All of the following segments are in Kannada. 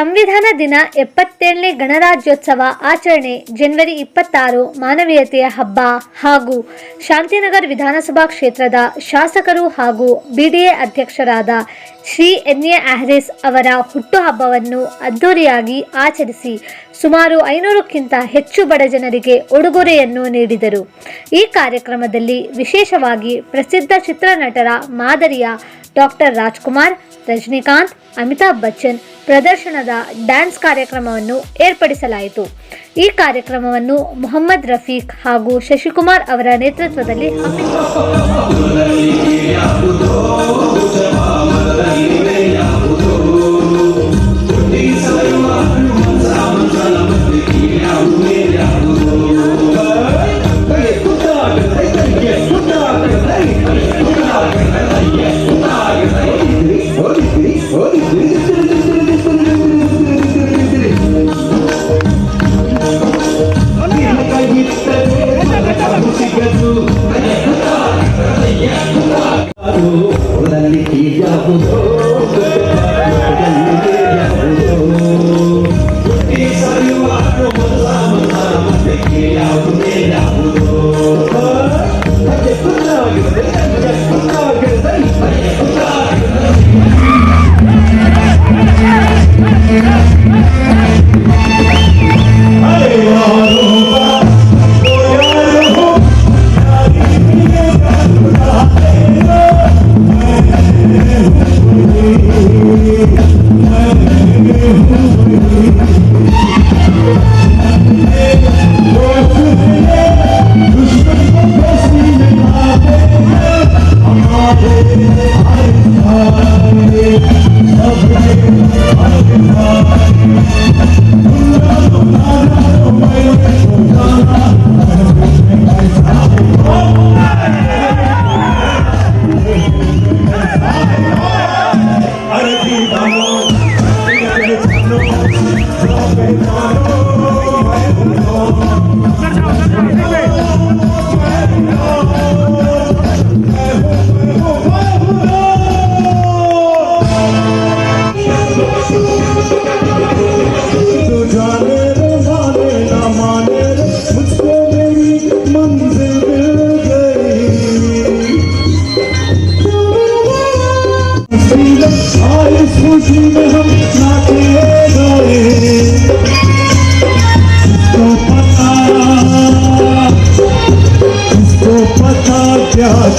ಸಂವಿಧಾನ ದಿನ 77ನೇ ಗಣರಾಜ್ಯೋತ್ಸವ ಆಚರಣೆ ಜನವರಿ 26 ಮಾನವೀಯತೆಯ ಹಬ್ಬ ಹಾಗೂ ಶಾಂತಿನಗರ ವಿಧಾನಸಭಾ ಕ್ಷೇತ್ರದ ಶಾಸಕರು ಹಾಗೂ ಬಿಡಿಎ ಅಧ್ಯಕ್ಷರಾದ ಶ್ರೀ ಎನ್.ಎ. ಆಹ್ರಿಸ್ ಅವರ ಹುಟ್ಟುಹಬ್ಬವನ್ನು ಅದ್ದೂರಿಯಾಗಿ ಆಚರಿಸಿ ಸುಮಾರು 500ಕ್ಕಿಂತ ಹೆಚ್ಚು ಬಡ ಜನರಿಗೆ ಉಡುಗೊರೆಯನ್ನು ನೀಡಿದರು. ಈ ಕಾರ್ಯಕ್ರಮದಲ್ಲಿ ವಿಶೇಷವಾಗಿ ಪ್ರಸಿದ್ಧ ಚಿತ್ರನಟರ ಮಾದರಿಯ ಡಾಕ್ಟರ್ ರಾಜ್ಕುಮಾರ್, ರಜನಿಕಾಂತ್, ಅಮಿತಾಬ್ ಬಚ್ಚನ್ ಪ್ರದರ್ಶನದ ಡ್ಯಾನ್ಸ್ ಕಾರ್ಯಕ್ರಮವನ್ನು ಏರ್ಪಡಿಸಲಾಯಿತು. ಈ ಕಾರ್ಯಕ್ರಮವನ್ನು ಮೊಹಮ್ಮದ್ ರಫೀಕ್ ಹಾಗೂ ಶಶಿಕುಮಾರ್ ಅವರ ನೇತೃತ್ವದಲ್ಲಿ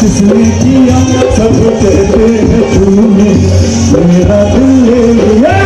किसने किया सब कहते हैं तूने मेरा दिल ले लिया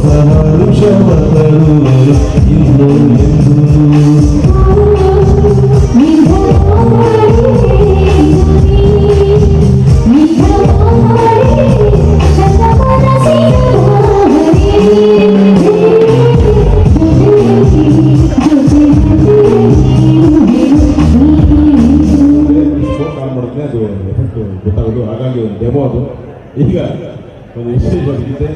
ಹೊಸ ಹರುಷವ ತರುವರು ಇಂದು ಎಂದು ಅದು ಎಫೆಕ್ಟ್ ಗೊತ್ತಾಗೋದು. ಹಾಗಾಗಿ ಒಂದು ಡೆಮೋ ಅದು. ಈಗ ಒಂದು ಎಕ್ಸ್ಚೇಂಜ್ ಆಗಿದೆ.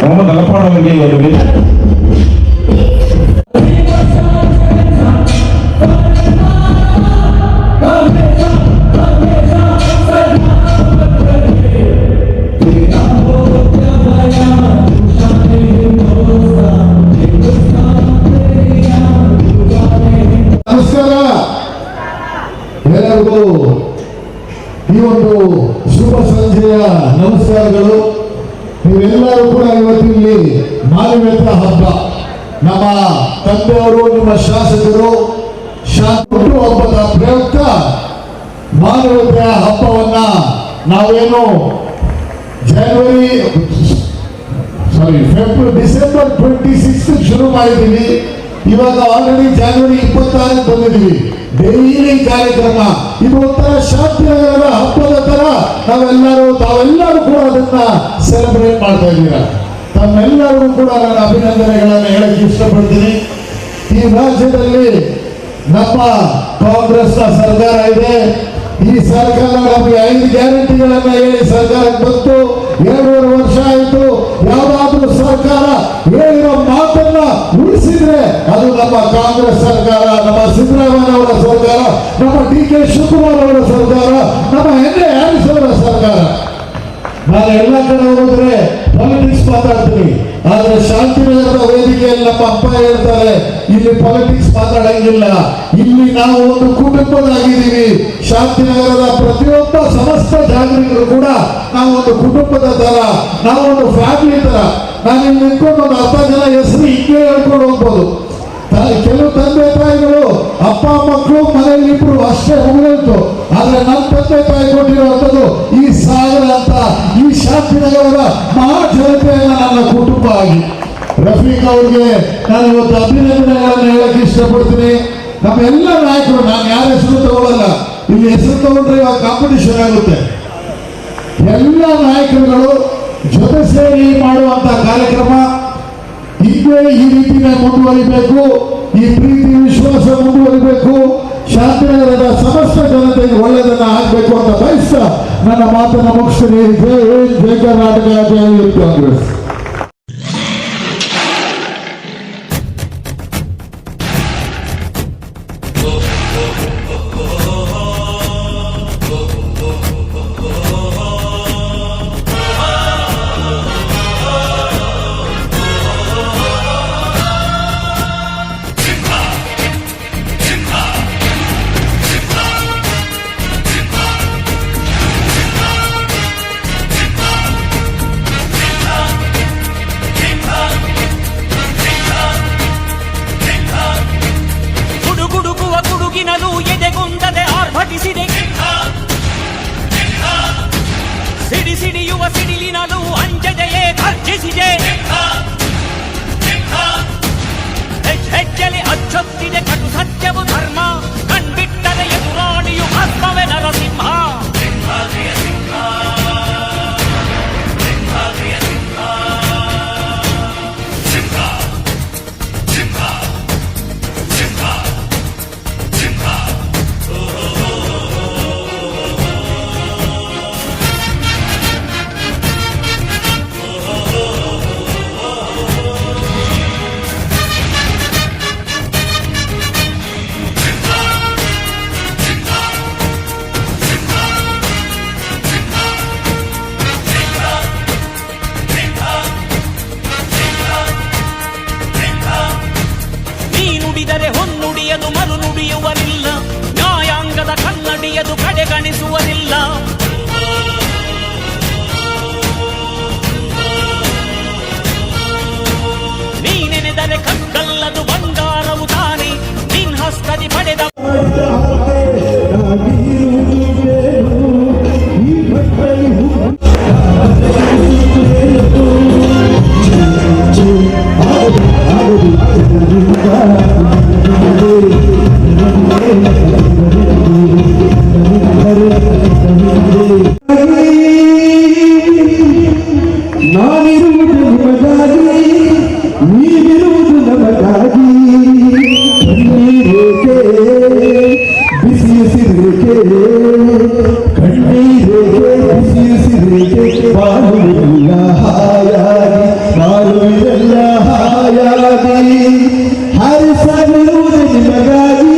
ಮೊಹಮ್ಮದ್ ಅಲಪಾಡ್ ಅವರಿಗೆ ಒಂದು ನಮಸ್ಕಾರ ಎಲ್ಲರಿಗೂ ಈ ಒಂದು ಶುಭ ಸಂಜೆಯ ನಮಸ್ಕಾರಗಳು. ನೀವೆಲ್ಲರೂ ಕೂಡ ಇವತ್ತಿಲ್ಲಿ ಮಾನವೀಯತಾ ಹಬ್ಬ, ನಮ್ಮ ತಂದೆಯವರು, ನಿಮ್ಮ ಶಾಸಕರು ಹುಟ್ಟು ಹಬ್ಬದ ಪ್ರಯುಕ್ತ ಮಾನವೀಯತೆಯ ಹಬ್ಬವನ್ನ ನಾವೇನು ಡಿಸೆಂಬರ್ 26 ಶುರು ಮಾಡಿದ್ದೀವಿ. ಇವಾಗ ಆಲ್ರೆಡಿ ಜನವರಿ 26 ಬಂದಿದ್ದೀವಿ. ಡೈಲಿ ಕಾರ್ಯಕ್ರಮ ಇದು ಒಂಥರ ಶಾಂತಿನಗರದ ಹಬ್ಬದ ತರ ತಾವೆಲ್ಲರೂ ಕೂಡ ಅದನ್ನ ಸೆಲೆಬ್ರೇಟ್ ಮಾಡ್ತಾ ಇದ್ದೀರಾ. ತಮ್ಮೆಲ್ಲರಿಗೂ ಕೂಡ ನಾನು ಅಭಿನಂದನೆಗಳನ್ನು ಹೇಳಕ್ಕೆ ಇಷ್ಟಪಡ್ತೀನಿ. ಈ ರಾಜ್ಯದಲ್ಲಿ ನಮ್ಮ ಕಾಂಗ್ರೆಸ್ನ ಸರ್ಕಾರ ಇದೆ. ಈ ಸರ್ಕಾರ ನಮಗೆ 5 ಗ್ಯಾರಂಟಿಗಳನ್ನ ಹೇಳಿ ಸರ್ಕಾರಕ್ಕೆ ಬಂತು. 2.5 ವರ್ಷ ಆಯಿತು. ಯಾವ್ದಾದ್ರೂ ಸರ್ಕಾರ ಹೇಳಿರೋ ಮಾತನ್ನ ಉಳಿಸಿದ್ರೆ ಅದು ನಮ್ಮ ಕಾಂಗ್ರೆಸ್ ಸರ್ಕಾರ, ನಮ್ಮ ಸಿದ್ದರಾಮಯ್ಯ ಅವರ ಸರ್ಕಾರ, ನಮ್ಮ DK ಶಿವಕುಮಾರ್ ಅವರ ಸರ್ಕಾರ, ನಮ್ಮ NA ಅವರ ಸರ್ಕಾರ. ನಾನು ಎಲ್ಲ ಕಡೆ ಹೋದ್ರೆ ಪಾಲಿಟಿಕ್ಸ್ ಮಾತಾಡ್ತೀನಿ, ಆದ್ರೆ ಶಾಂತಿನಗರದ ವೇದಿಕೆಯಲ್ಲಿ ನಮ್ಮ ಅಪ್ಪ ಹೇಳ್ತಾರೆ ಇಲ್ಲಿ ಪಾಲಿಟಿಕ್ಸ್ ಮಾತಾಡಂಗಿಲ್ಲ. ಇಲ್ಲಿ ನಾವು ಒಂದು ಕುಟುಂಬದಾಗಿದ್ದೀವಿ. ಶಾಂತಿನಗರದ ಪ್ರತಿಯೊಬ್ಬ ಸಮಸ್ತ ಜಾಗರಿಕರು ಕೂಡ ನಾವು ಒಂದು ಕುಟುಂಬದ ತರ, ನಾವು ಒಂದು ಫ್ಯಾಮಿಲಿ ತರ. ನಾನು ಇಲ್ಲಿ ನಿಂತ್ಕೊಂಡು ಒಂದು 10 ಜನ ಹೆಸರು ಹಿಂಗೆ ಹೇಳ್ಕೊಂಡು ಹೋಗ್ಬೋದು. ಕೆಲವು ತಂದೆ ತಾಯಿಗಳು ಅಪ್ಪ ಮಕ್ಕಳು ಮನೆಯಲ್ಲಿ ಇಬ್ರು ಅಷ್ಟೇ ಮುಗಿತು. ಆದ್ರೆ ನಮ್ಮ ತಂದೆ ತಾಯಿ ಕೊಟ್ಟಿರುವಂಥದ್ದು ಈ ಸಾಗರ ಅಂತ ಈ ಶಾಂತಿನಗರದ ಮಹಾ ಜನತೆಯನ್ನ ನನ್ನ ಕುಟುಂಬ ಆಗಿ. ರಫೀಕ್ ಅವ್ರಿಗೆ ನಾನು ಇವತ್ತು ಅಭಿನಂದನೆಗಳನ್ನು ಹೇಳಕ್ಕೆ ಇಷ್ಟಪಡ್ತೀನಿ. ನಮ್ಮ ಎಲ್ಲ ನಾಯಕರು, ನಾನು ಯಾರ ಹೆಸರು ತಗೊಳ್ಳಲ್ಲ, ಇಲ್ಲಿ ಹೆಸರು ತಗೊಂಡ್ರೆ ಇವಾಗ ಕಾಂಪಿಟೇಷನ್ ಆಗುತ್ತೆ. ಎಲ್ಲ ನಾಯಕರುಗಳು ಜೊತೆ ಸೇರಿ ಮಾಡುವಂತ ಕಾರ್ಯಕ್ರಮ ಹೀಗೆ ಈ ರೀತಿನೇ ಮುಂದುವರಿಬೇಕು. ಈ ಪ್ರೀತಿ ವಿಶ್ವಾಸ ಮುಂದುವರಿಬೇಕು. ಶಾಂತಿನಗರದ ಸಮಸ್ತ ಜನತೆಗೆ ಒಳ್ಳೆಯದನ್ನ ಆಗ್ಬೇಕು ಅಂತ ಬಯಸ್ತಾ ನನ್ನ ಮಾತನ್ನ ಮುಗಿಸ್ತೀನಿ. ಜೈ ಹಿಂದ್, ಜೈ ಕರ್ನಾಟಕ, ಜೈ ಕಾಂಗ್ರೆಸ್. ಎದೆಗುಂದದೆ ಆರ್ಭಟಿಸಿದೆ. ಸಿಡಿಸಿಡಿಯುವ ಸಿಡಿಲಿನಲು ಅಂಜದೆಯೇ ಗರ್ಜಿಸಿದೆ. ಹೆಜ್ಜೆಲೆ ಅಚ್ಚೊತ್ತಿದೆ ಕಟು ಸತ್ಯವು ಧರ್ಮ. ಕಣ್ಬಿಟ್ಟದೆ ಎದುರಾಳಿಯು ಭಸ್ಮವೇ ನರಸಿಂಹ. ಎಣಿಸುವುದಿಲ್ಲ. ನೀನೆನೆದರೆ ಕಗ್ಗಲ್ಲದು ಬಂಗಾರವು ತಾನೆ ನಿನ್ ಹಸ್ತದಿ ಪಡೆದ ನಾನಿರುವುದು ನಿಮಗಾಗಿ, ನೀವಿರುವುದು ನಮಗಾಗಿ. ಕಣ್ಣೀರೇಕೆ ಬಿಸಿಯುಸಿರೇಕೆ, ಕಣ್ಣೀರೇಕೆ ಬಿಸಿಯುಸಿರೇಕೆ, ಬಾಳುವುದಿಲ್ಲ ಹಾಯಾಗಿ, ಬಾಳುವುದಿಲ್ಲ ಹಾಯಾಗಿ. ಹಾರಿಸಲಿರುವುದು ನಿಮಗಾಗಿ.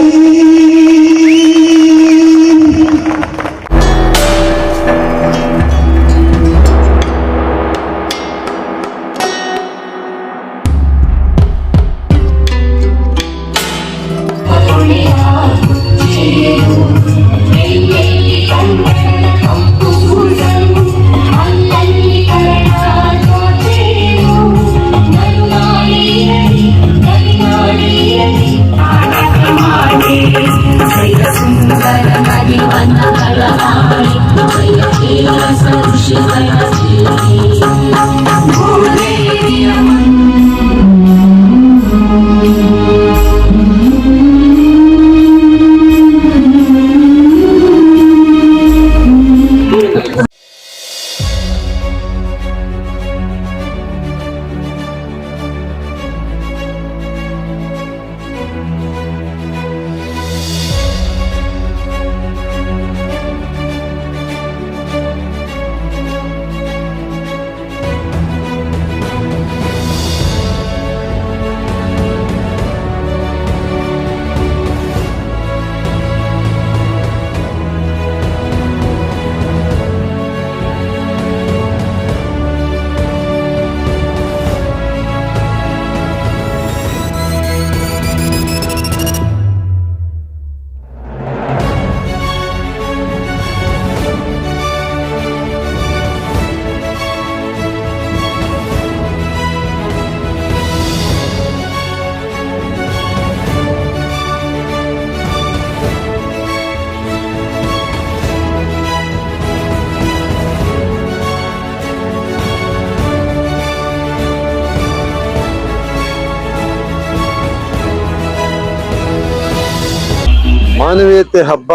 ಮಾನವೀಯತೆ ಹಬ್ಬ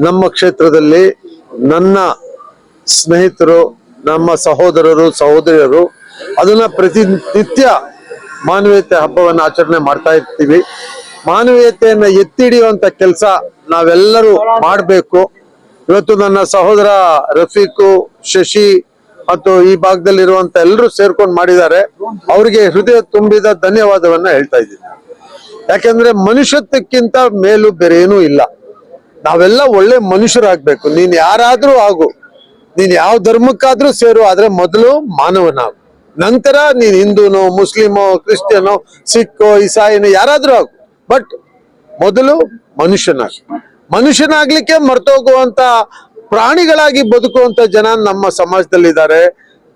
ನಮ್ಮ ಕ್ಷೇತ್ರದಲ್ಲಿ ನನ್ನ ಸ್ನೇಹಿತರು, ನಮ್ಮ ಸಹೋದರರು, ಸಹೋದರಿಯರು ಅದನ್ನ ಪ್ರತಿನಿತ್ಯ ಮಾನವೀಯತೆ ಹಬ್ಬವನ್ನು ಆಚರಣೆ ಮಾಡ್ತಾ ಇರ್ತೀವಿ. ಮಾನವೀಯತೆಯನ್ನ ಎತ್ತಿ ಹಿಡಿಯುವಂತ ಕೆಲಸ ನಾವೆಲ್ಲರೂ ಮಾಡಬೇಕು. ಇವತ್ತು ನನ್ನ ಸಹೋದರ ರಫೀಕು, ಶಶಿ ಮತ್ತು ಈ ಭಾಗದಲ್ಲಿರುವಂತ ಎಲ್ಲರೂ ಸೇರ್ಕೊಂಡು ಮಾಡಿದ್ದಾರೆ. ಅವರಿಗೆ ಹೃದಯ ತುಂಬಿದ ಧನ್ಯವಾದವನ್ನ ಹೇಳ್ತಾ ಇದ್ದೀನಿ. ಯಾಕಂದ್ರೆ ಮನುಷ್ಯತ್ವಕ್ಕಿಂತ ಮೇಲೂ ಬೇರೆ ಏನೂ ಇಲ್ಲ. ನಾವೆಲ್ಲ ಒಳ್ಳೆ ಮನುಷ್ಯರಾಗ್ಬೇಕು. ನೀನ್ ಯಾರಾದ್ರೂ ಆಗು, ನೀನ್ ಯಾವ ಧರ್ಮಕ್ಕಾದ್ರೂ ಸೇರು, ಆದ್ರೆ ಮೊದಲು ಮಾನವನಾಗು. ನಂತರ ನೀನ್ ಹಿಂದೂನೋ, ಮುಸ್ಲಿಮೋ, ಕ್ರಿಶ್ಚಿಯನೋ, ಸಿಕ್ಕೋ, ಇಸಾಯಿನೋ ಯಾರಾದ್ರೂ ಆಗು, ಬಟ್ ಮೊದಲು ಮನುಷ್ಯನಾಗ್ಲಿಕ್ಕೆ ಮರ್ತೋಗುವಂತ ಪ್ರಾಣಿಗಳಾಗಿ ಬದುಕುವಂತ ಜನ ನಮ್ಮ ಸಮಾಜದಲ್ಲಿದ್ದಾರೆ.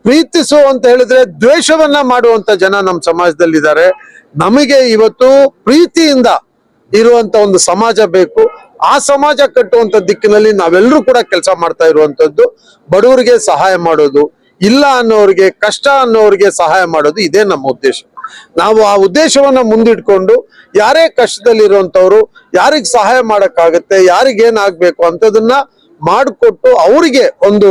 ಪ್ರೀತಿಸು ಅಂತ ಹೇಳಿದ್ರೆ ದ್ವೇಷವನ್ನ ಮಾಡುವಂತ ಜನ ನಮ್ಮ ಸಮಾಜದಲ್ಲಿದ್ದಾರೆ. ನಮಗೆ ಇವತ್ತು ಪ್ರೀತಿಯಿಂದ ಇರುವಂತ ಒಂದು ಸಮಾಜ ಬೇಕು. ಆ ಸಮಾಜ ಕಟ್ಟುವಂತ ದಿಕ್ಕಿನಲ್ಲಿ ನಾವೆಲ್ಲರೂ ಕೂಡ ಕೆಲಸ ಮಾಡ್ತಾ ಇರುವಂತದ್ದು. ಬಡವರಿಗೆ ಸಹಾಯ ಮಾಡೋದು, ಇಲ್ಲ ಅನ್ನೋರಿಗೆ, ಕಷ್ಟ ಅನ್ನೋರಿಗೆ ಸಹಾಯ ಮಾಡೋದು, ಇದೇ ನಮ್ಮ ಉದ್ದೇಶ. ನಾವು ಆ ಉದ್ದೇಶವನ್ನ ಮುಂದಿಟ್ಕೊಂಡು ಯಾರೇ ಕಷ್ಟದಲ್ಲಿರುವಂತವ್ರು, ಯಾರಿಗ್ ಸಹಾಯ ಮಾಡಕ್ಕಾಗತ್ತೆ, ಯಾರಿಗೇನಾಗ್ಬೇಕು ಅಂತದನ್ನ ಮಾಡಿಕೊಟ್ಟು ಅವರಿಗೆ ಒಂದು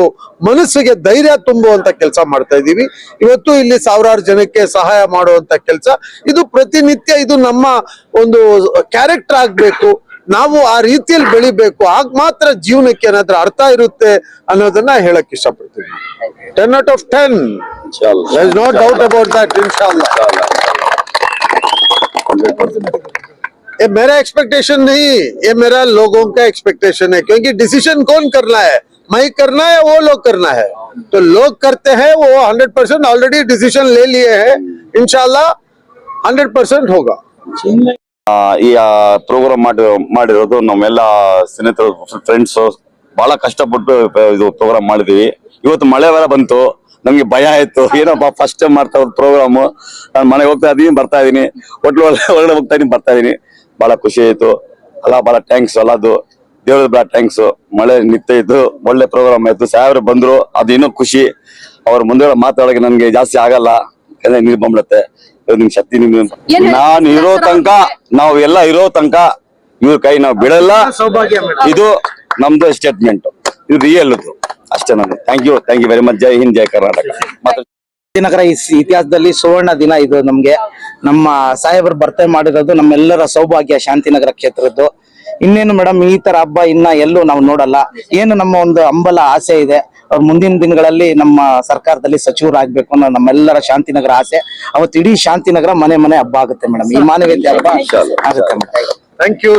ಮನಸ್ಸಿಗೆ ಧೈರ್ಯ ತುಂಬುವಂತ ಕೆಲಸ ಮಾಡ್ತಾ ಇದ್ದೀವಿ. ಇವತ್ತು ಇಲ್ಲಿ ಸಾವಿರಾರು ಜನಕ್ಕೆ ಸಹಾಯ ಮಾಡುವಂತ ಕೆಲಸ ಇದು ಪ್ರತಿನಿತ್ಯ. ಇದು ನಮ್ಮ ಒಂದು ಕ್ಯಾರೆಕ್ಟರ್ ಆಗ್ಬೇಕು. ನಾವು ಆ ರೀತಿಯಲ್ಲಿ ಬೆಳಿಬೇಕು. ಆಗ ಮಾತ್ರ ಜೀವನಕ್ಕೆ ಏನಾದ್ರೂ ಅರ್ಥ ಇರುತ್ತೆ ಅನ್ನೋದನ್ನ ಹೇಳಕ್ ಇಷ್ಟಪಡ್ತೀನಿ. 10 out of 10. There is no doubt about that. इंशाल्लाह. ये मेरा एक्सपेक्टेशन नहीं, ये मेरा लोगों का एक्सपेक्टेशन है. क्योंकि डिसीजन कौन करना है, मैं करना है, वो लोग करना है. तो लोग करते हैं, वो 100% ऑलरेडी डिसीजन ले लिए हैं. इंशाल्लाह 100% होगा. ಈ ಪ್ರೋಗ್ರಾಮ್ ಮಾಡಿರೋದು ನಮ್ಮೆಲ್ಲ ಸ್ನೇಹಿತರು, ಫ್ರೆಂಡ್ಸ್ ಬಹಳ ಕಷ್ಟಪಟ್ಟು ಇದು ಪ್ರೋಗ್ರಾಮ್ ಮಾಡಿದೀವಿ. ಇವತ್ತು ಮಳೆ ಬೇರೆ ಬಂತು, ನಮ್ಗೆ ಭಯ ಆಯ್ತು, ಏನಪ್ಪ ಫಸ್ಟ್ ಟೈಮ್ ಮಾಡ್ತಾ ಇರೋದು ಪ್ರೋಗ್ರಾಮ್, ನಾನು ಮನೆಗೆ ಹೋಗ್ತಾ ಇದೀನಿ ಬರ್ತಾ ಇದೀನಿ, ಒಳಗಡೆ ಹೋಗ್ತಾ ಇದೀನಿ ಬರ್ತಾ ಇದೀನಿ, ಬಹಳ ಖುಷಿ ಆಯ್ತು. ಬಹಳ ಥ್ಯಾಂಕ್ಸ್ ಎಲ್ಲದು ದೇವ್ರ ಬಹಳ ಥ್ಯಾಂಕ್ಸ್. ಮಳೆ ನಿಂತ ಇತ್ತು, ಒಳ್ಳೆ ಪ್ರೋಗ್ರಾಮ್ ಆಯ್ತು, ಸಾಹೇಬ್ರು ಬಂದ್ರು, ಅದು ಇನ್ನೂ ಖುಷಿ. ಅವ್ರ ಮುಂದೆ ಮಾತಾಡೋಕೆ ನನ್ಗೆ ಜಾಸ್ತಿ ಆಗಲ್ಲ, ನೀರು ಬಂದ್ಬಿಡುತ್ತೆ. ನಿಮ್ ಶಕ್ತಿ ನಾನು ಇರೋ ತನಕ, ನಾವು ಎಲ್ಲ ಇರೋ ತನಕ ಇವ್ರ ಕೈ ನಾವು ಬಿಡಲ್ಲ. ಇದು ನಮ್ದು ಸ್ಟೇಟ್ಮೆಂಟ್, ಇದು ರಿಯಲ್ ಅಷ್ಟೇ. ನಾನು ಥ್ಯಾಂಕ್ ಯು ವೆರಿ ಮಚ್. ಜೈ ಹಿಂದ್, ಜೈ ಕರ್ನಾಟಕ. ನಗರ ಇತಿಹಾಸದಲ್ಲಿ ಸುವರ್ಣ ದಿನ ಇದು. ನಮ್ಗೆ ನಮ್ಮ ಸಾಹೇಬರು ಬರ್ತೇ ಮಾಡಿರೋದು ನಮ್ಮೆಲ್ಲರ ಸೌಭಾಗ್ಯ ಶಾಂತಿನಗರ ಕ್ಷೇತ್ರದ್ದು. ಇನ್ನೇನು ಮೇಡಮ್, ಈ ತರ ಹಬ್ಬ ಇನ್ನ ಎಲ್ಲೂ ನಾವು ನೋಡಲ್ಲ. ಏನು ನಮ್ಮ ಒಂದು ಹಂಬಲ ಆಸೆ ಇದೆ, ಅವ್ರು ಮುಂದಿನ ದಿನಗಳಲ್ಲಿ ನಮ್ಮ ಸರ್ಕಾರದಲ್ಲಿ ಸಚಿವರಾಗ್ಬೇಕು ಅನ್ನೋ ನಮ್ಮೆಲ್ಲರ ಶಾಂತಿನಗರ ಆಸೆ. ಅವತ್ತು ಇಡೀ ಶಾಂತಿನಗರ ಮನೆ ಹಬ್ಬ ಆಗುತ್ತೆ ಮೇಡಮ್. ಈ ಮಾನವೀಯತೆ ಹಬ್ಬ ಆಗುತ್ತೆ ಮೇಡಮ್. Thank you.